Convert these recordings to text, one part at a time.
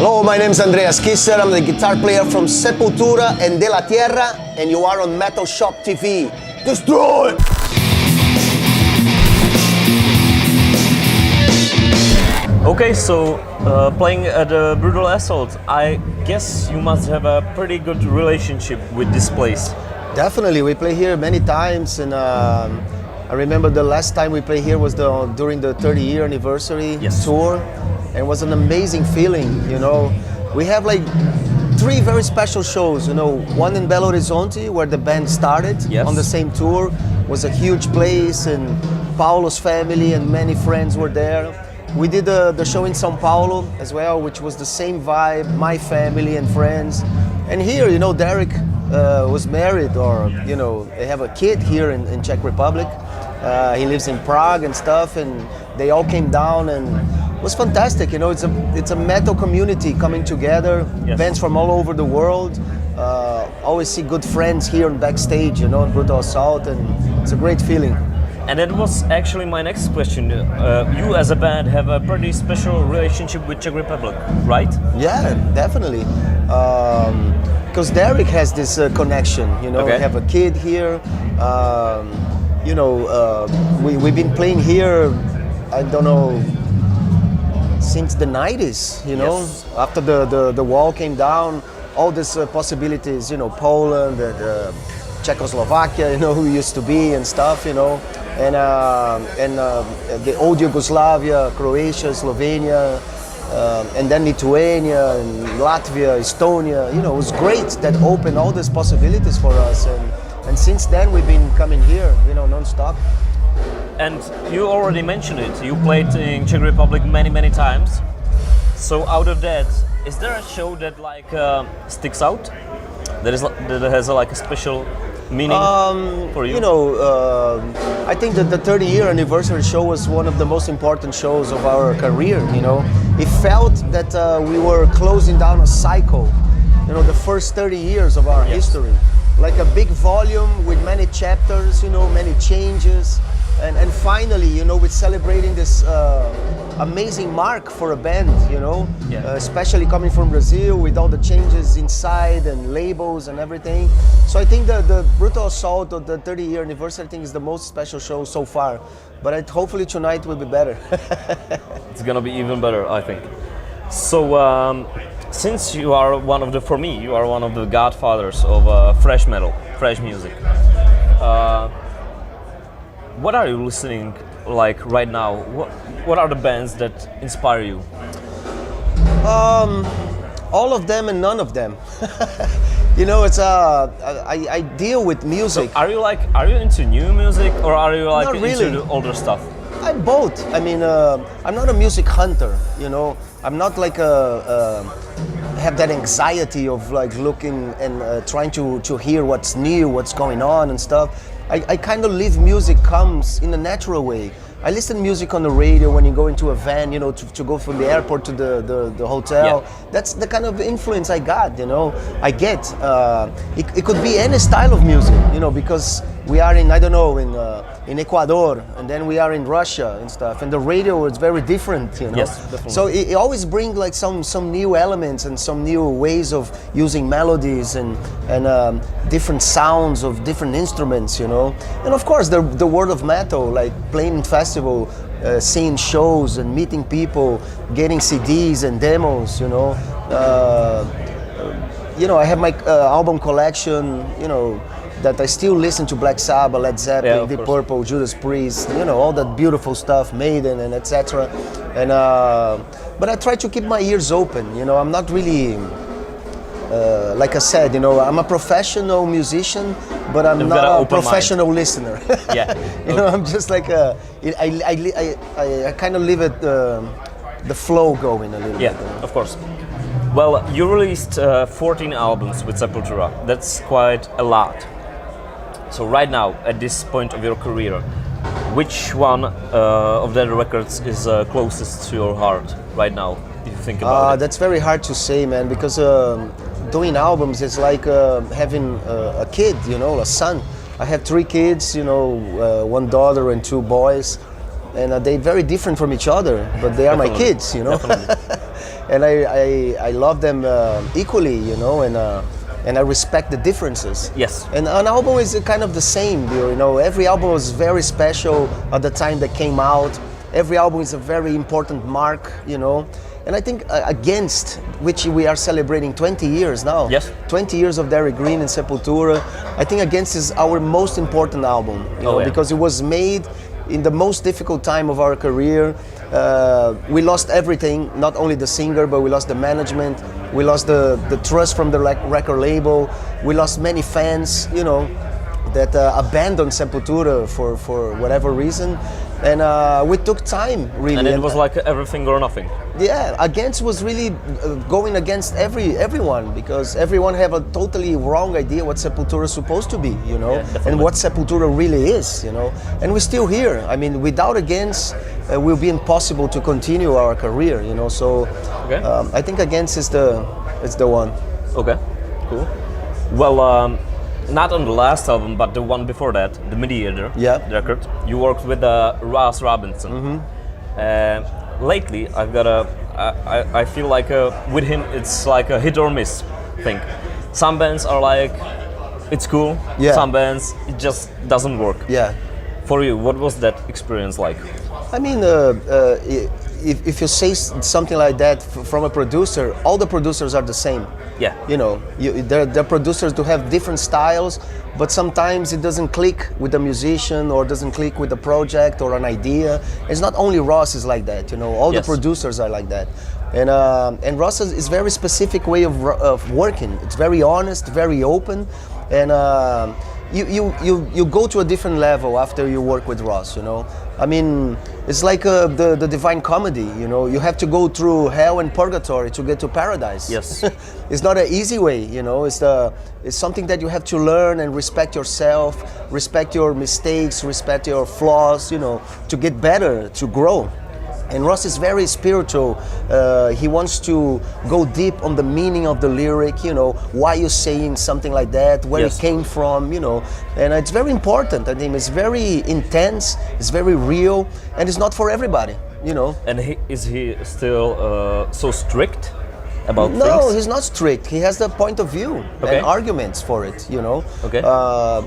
Hello, my name is Andreas Kisser. I'm the guitar player from Sepultura and De La Tierra, and you are on Metal Shop TV. Destroy! Okay, so playing at Brutal Assault, I guess you must have a pretty good relationship with this place. Definitely, we play here many times, and I remember the last time we played here was during the 30-year anniversary tour, and it was an amazing feeling. You know, we have like 3 very special shows. You know, one in Belo Horizonte where the band started on the same tour, was a huge place, and Paulo's family and many friends were there. We did the show in São Paulo as well, which was the same vibe, my family and friends. And here, you know, Derek was married, or, you know, they have a kid here in Czech Republic. He lives in Prague and stuff, and they all came down, and it was fantastic. You know, it's a metal community coming together, bands from all over the world. Always see good friends here on backstage, you know, in Brutal Assault, and it's a great feeling. And that was actually my next question. You as a band have a pretty special relationship with Czech Republic, right? Yeah, definitely. Because Derek has this connection, you know, we have a kid here. You know, we've been playing here, I don't know, since the 90s, you know, after the wall came down, all these possibilities, you know, Poland and Czechoslovakia, you know, who used to be and stuff, you know, and the old Yugoslavia, Croatia, Slovenia, and then Lithuania and Latvia, Estonia. You know, it was great. That opened all these possibilities for us, and since then we've been coming here, you know, non-stop. And you already mentioned it. You played in Czech Republic many times. So out of that, is there a show that like sticks out? That has like a special meaning for you? You know, I think that the 30-year anniversary show was one of the most important shows of our career. You know, it felt that we were closing down a cycle. You know, the first 30 years of our history, like a big volume with many chapters. You know, many changes, and finally, you know, we're celebrating this amazing mark for a band. You know, especially coming from Brazil with all the changes inside and labels and everything. So I think the Brutal Assault of the 30-year anniversary, I think, is the most special show so far. But hopefully tonight will be better. It's gonna be even better, I think. So since you are for me, you are one of the godfathers of fresh metal, fresh music. What are you listening like right now? What are the bands that inspire you? All of them and none of them. You know, it's I deal with music. So are you into new music, or are you like Not really. into the older stuff? I'm both. I mean, I'm not a music hunter. You know, I'm not like have that anxiety of like looking and trying to hear what's new, what's going on and stuff. I kind of live music comes in a natural way. I listen to music on the radio when you go into a van, you know, to go from the airport to the hotel. That's the kind of influence I got, you know. I get. It could be any style of music, you know, because we are in, I don't know, in Ecuador, and then we are in Russia and stuff. And the radio is very different, you know. Yes, definitely. So it always brings like some new elements and some new ways of using melodies and different sounds of different instruments, you know. And of course, the world of metal, like playing in festival, seeing shows and meeting people, getting CDs and demos, you know. You know, I have my album collection, you know, that I still listen to Black Sabbath, Led Zeppelin, Deep Purple, Judas Priest, you know, all that beautiful stuff, Maiden and etc. And but I try to keep my ears open, you know. I'm not really like I said, you know, I'm a professional musician, but I'm not a professional listener. You know, I'm just like I kind of leave it the flow going a little bit. Of course. Well, you released 14 albums with Sepultura. That's quite a lot. So right now, at this point of your career, which one of the records is closest to your heart right now, if you think about it? That's very hard to say, man, because doing albums is like having a kid, you know, a son. I have 3 kids, you know, 1 daughter and 2 boys, and they're very different from each other, but they are my kids, you know. and I love them equally, you know, and I respect the differences. Yes. And an album is kind of the same, you know. Every album was very special at the time that came out. Every album is a very important mark, you know. And I think Against, which we are celebrating 20 years now. Yes. 20 years of Derek Green and Sepultura. I think Against is our most important album, you know, because it was made in the most difficult time of our career. We lost everything, not only the singer, but we lost the management. We lost the trust from the record label. We lost many fans, you know, that abandoned Sepultura for whatever reason. And we took time, really. And it was like everything or nothing. Yeah, Against was really going against everyone, because everyone have a totally wrong idea what Sepultura is supposed to be, you know, and what Sepultura really is, you know. And we're still here. I mean, without Against, it will be impossible to continue our career, you know. So I think Against is the one. Okay, cool. Well, not on the last album, but the one before that, the Mediator record. You worked with Ross Robinson. Lately, I feel like with him it's like a hit or miss thing. Some bands are like, it's cool. Some bands it just doesn't work. For you, what was that experience like? I mean, if you say something like that from a producer, all the producers are the same. You know, they're producers to have different styles, but sometimes it doesn't click with the musician or doesn't click with the project or an idea. It's not only Ross is like that, you know. All the producers are like that, and Ross is very specific way of working. It's very honest, very open, and you go to a different level after you work with Ross, you know. I mean, it's like the Divine Comedy, you know. You have to go through hell and purgatory to get to paradise. It's not an easy way, you know. It's something that you have to learn and respect yourself, respect your mistakes, respect your flaws, you know, to get better, to grow. And Ross is very spiritual. He wants to go deep on the meaning of the lyric, you know, why you're saying something like that, where it came from, you know. And it's very important. I think it's very intense, it's very real, and it's not for everybody, you know. And is he still so strict about things? No, he's not strict. He has the point of view and arguments for it, you know.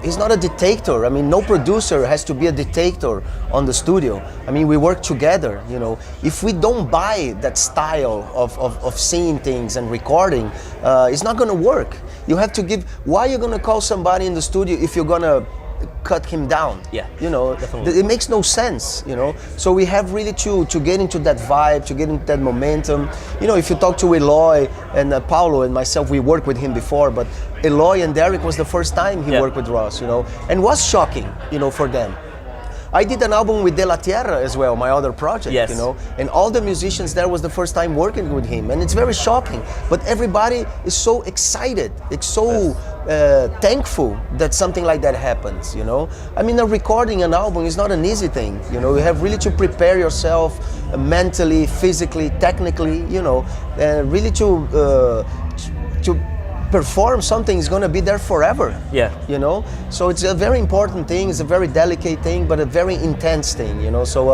He's not a dictator. I mean, no producer has to be a dictator on the studio. I mean, we work together, you know. If we don't buy that style of seeing things and recording, it's not going to work. You have to give... Why are you going to call somebody in the studio if you're going to cut him down? You know, it makes no sense, you know. So we have really to get into that vibe, to get into that momentum. You know, if you talk to Eloy and Paulo and myself, we worked with him before, but Eloy and Derek was the first time he worked with Ross, you know, and was shocking, you know, for them. I did an album with De La Tierra as well, my other project, you know, and all the musicians there was the first time working with him, and it's very shocking. But everybody is so excited, it's so thankful that something like that happens, you know. I mean, recording an album is not an easy thing, you know. You have really to prepare yourself mentally, physically, technically, you know, and really to perform something is going to be there forever. You know, so it's a very important thing. It's a very delicate thing, but a very intense thing. You know, so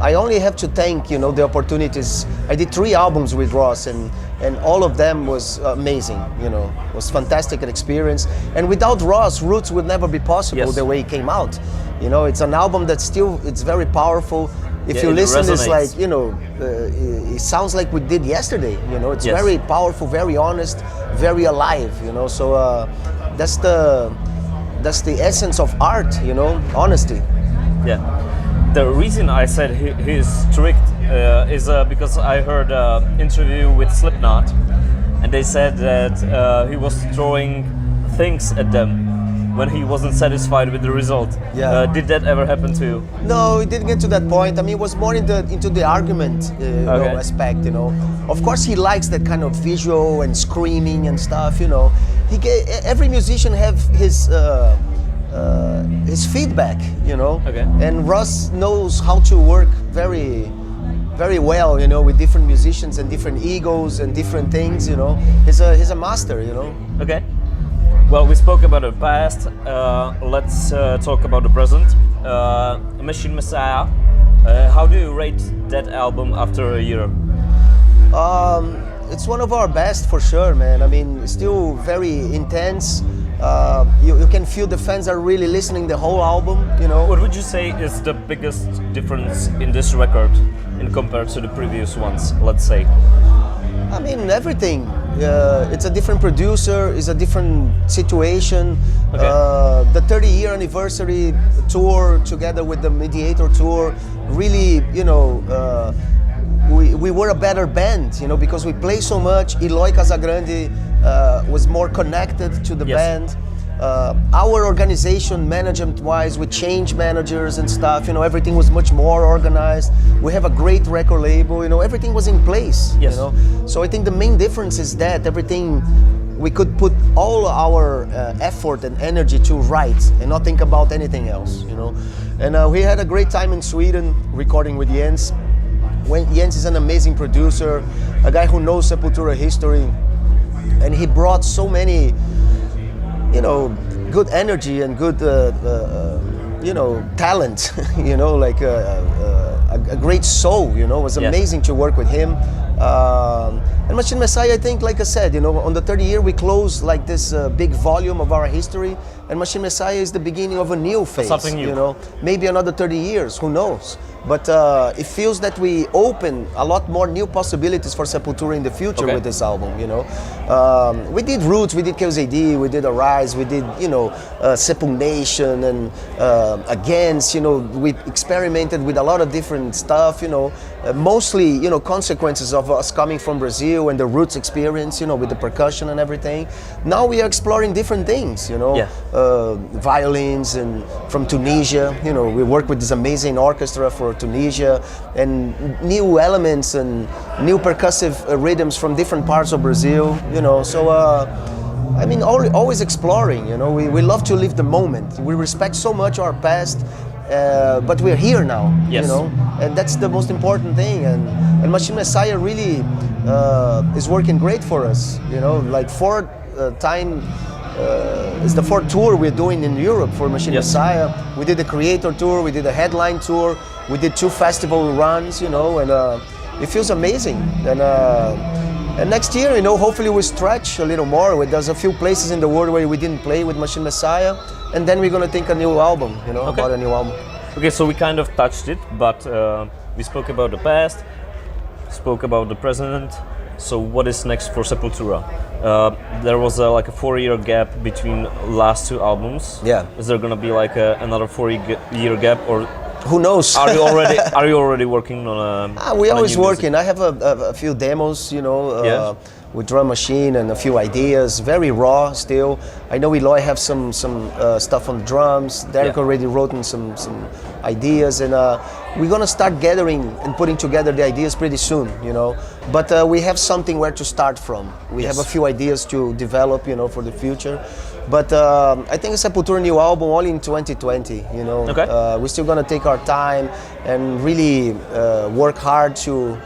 I only have to thank, you know, the opportunities. I did 3 albums with Ross, and all of them was amazing. You know, it was fantastic experience. And without Ross, Roots would never be possible the way it came out. You know, it's an album that still it's very powerful. If you listen, it's like, you know, it sounds like we did yesterday. You know, it's very powerful, very honest, very alive. You know, so that's the essence of art. You know, honesty. The reason I said he's strict is because I heard an interview with Slipknot, and they said that he was throwing things at them when he wasn't satisfied with the result. Did that ever happen to you? No, it didn't get to that point. I mean, it was more into the argument know, aspect, you know. Of course, he likes that kind of visual and screaming and stuff, you know. Every musician have his feedback, you know. And Russ knows how to work very, very well, you know, with different musicians and different egos and different things, you know. He's a master, you know. Well, we spoke about the past. Let's talk about the present. Machine Messiah. How do you rate that album after a year? It's one of our best for sure, man. I mean, still very intense. You can feel the fans are really listening the whole album, you know. What would you say is the biggest difference in this record in compared to the previous ones, let's say? I mean, everything. It's a different producer, it's a different situation. Okay. The 30-year anniversary tour together with the Mediator tour, really, you know, we were a better band, you know, because we play so much. Eloy Casagrande was more connected to the band. Our organization, management-wise, we changed managers and stuff. You know, everything was much more organized. We have a great record label. You know, everything was in place. Yes. You know, so I think the main difference is that everything we could put all our effort and energy to write and not think about anything else. You know, and we had a great time in Sweden recording with Jens. Jens is an amazing producer, a guy who knows Sepultura history, and he brought so many, you know, good energy and good, you know, talent. You know, like a great soul. You know, it was amazing to work with him. And Machine Messiah, I think, like I said, you know, on the 30th year we close like this big volume of our history, and Machine Messiah is the beginning of a new phase. Something new. You know, maybe another 30 years, who knows? But it feels that we open a lot more new possibilities for Sepultura in the future with this album, you know. We did Roots, we did KZD, we did Arise, we did, you know, Sepul Nation and Against, you know, we experimented with a lot of different stuff, you know, mostly, you know, consequences of us coming from Brazil and the Roots experience, you know, with the percussion and everything. Now we are exploring different things, you know, violins and from Tunisia, you know, we work with this amazing orchestra for Tunisia, and new elements and new percussive rhythms from different parts of Brazil, you know. So I mean, always exploring, you know. We love to live the moment. We respect so much our past, but we're here now, you know, and that's the most important thing. And Machine Messiah really is working great for us, you know. Like it's the fourth tour we're doing in Europe for Machine Messiah. We did the Creator tour, we did a headline tour, we did 2 festival runs, you know, and it feels amazing. And next year, you know, hopefully we stretch a little more. There's a few places in the world where we didn't play with Machine Messiah, and then we're gonna think a new album, you know, about a new album. Okay, so we kind of touched it, but we spoke about the past, spoke about the present. So what is next for Sepultura? There was like a 4-year gap between last 2 albums. Yeah. Is there gonna be like another 4-year gap, or who knows? Are you already working on a? We're always working. I have a few demos, you know, with drum machine and a few ideas. Very raw still. I know Eloy have some stuff on drums. Derek already wrote in some ideas, and we're gonna start gathering and putting together the ideas pretty soon, you know. But we have something where to start from. We have a few ideas to develop, you know, for the future. But I think a Sepultura new album only in 2020, you know. We're still gonna take our time and really work hard to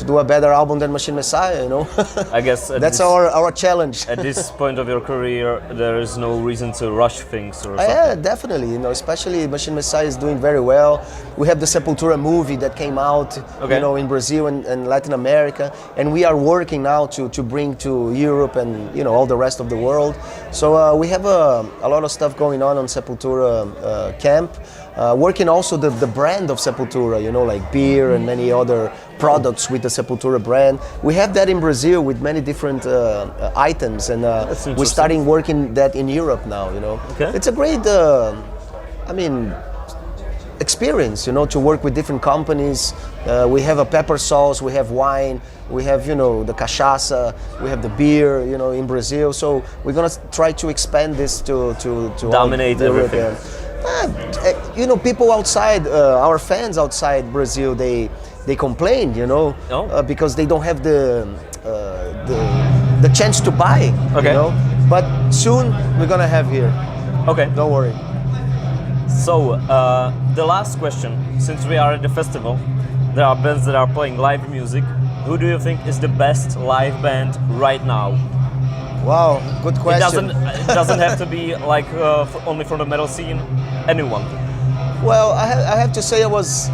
do a better album than Machine Messiah, you know. I guess that's our challenge. At this point of your career, there is no reason to rush things or something. Yeah, definitely. You know, especially Machine Messiah is doing very well. We have the Sepultura movie that came out, you know, in Brazil and Latin America, and we are working now to bring to Europe and, you know, all the rest of the world. So we have a lot of stuff going on Sepultura camp. Working also the brand of Sepultura, you know, like beer and many other products with the Sepultura brand. We have that in Brazil with many different items, and we're starting working that in Europe now, you know. It's a great, I mean, experience, you know, to work with different companies. We have a pepper sauce, we have wine, we have, you know, the cachaça, we have the beer, you know, in Brazil. So we're gonna try to expand this to dominate everything. You know, people outside, our fans outside Brazil, they complain, you know, because they don't have the chance to buy, you know. But soon we're gonna have here. Don't worry. So the last question, since we are at the festival, there are bands that are playing live music. Who do you think is the best live band right now? Wow, good question. It doesn't have to be like only from the metal scene. Anyone. Well, I have to say I was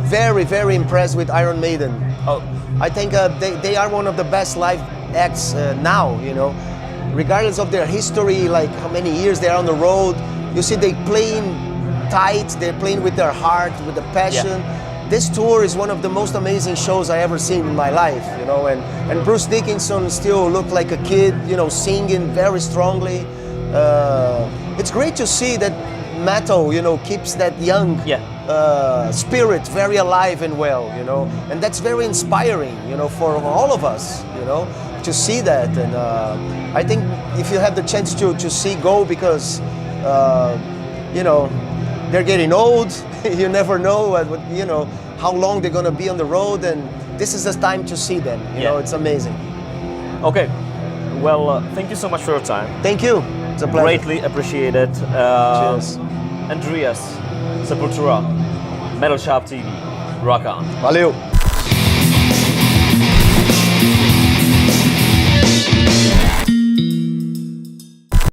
very, very impressed with Iron Maiden. I think they are one of the best live acts now, you know. Regardless of their history, like how many years they are on the road, you see they playing tight, they're playing with their heart, with the passion. This tour is one of the most amazing shows I ever seen in my life, you know, and Bruce Dickinson still looked like a kid, you know, singing very strongly. It's great to see that metal, you know, keeps that young spirit very alive and well, you know, and that's very inspiring, you know, for all of us, you know, to see that. And I think if you have the chance to see, go, because you know, they're getting old. You never know you know, how long they're gonna be on the road, and this is the time to see them, you know. It's amazing. Okay, well, thank you so much for your time. Thank you. It's a pleasure. Greatly appreciated. Cheers. Andreas, Sepultura, Metal Shop TV, rock on. Valeu.